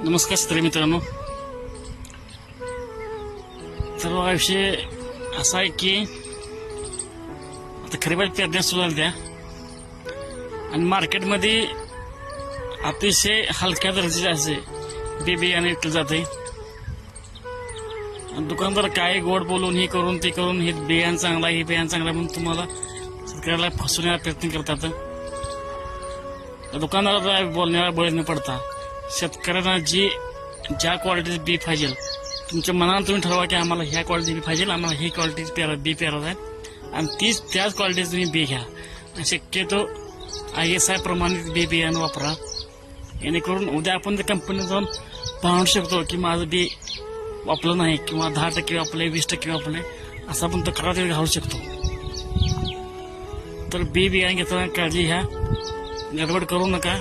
नमस्कार शेतकरी मित्रांनो. तर हा विषय असा आहे की आता खरीपाची पेरण्या सुरू झाल्या आणि मार्केटमध्ये अतिशय हलक्या दर्जाचे असे बी बियाणे विकले जाते. दुकानदार काय गोड बोलून हे करून ते करून हे बियाणं चांगला हे बियाणं चांगला म्हणून तुम्हाला शेतकऱ्याला फसवण्याचा प्रयत्न करतात. दुकानदाराला बोलण्याला बळी न पडता शेतकऱ्यांना ज्या क्वालिटीचं बी पाहिजे तुमच्या मनात तुम्ही ठरवा की आम्हाला ह्या क्वालिटी बी पाहिजे, आम्हाला ही क्वालिटीची बी पेरायचं आहे आणि त्याच क्वालिटीचं तुम्ही बी घ्या. शक्यतो ISI प्रमाणित बी बियाणं वापरा, जेणेकरून उद्या आपण त्या कंपनीत जाऊन पाहू शकतो की माझं बी वापरलं नाही किंवा 10% वापरले 20% वापरले असं आपण तक्रार घालू शकतो. तर बी बियाणं घेताना काळजी घ्या, गडबड करू नका.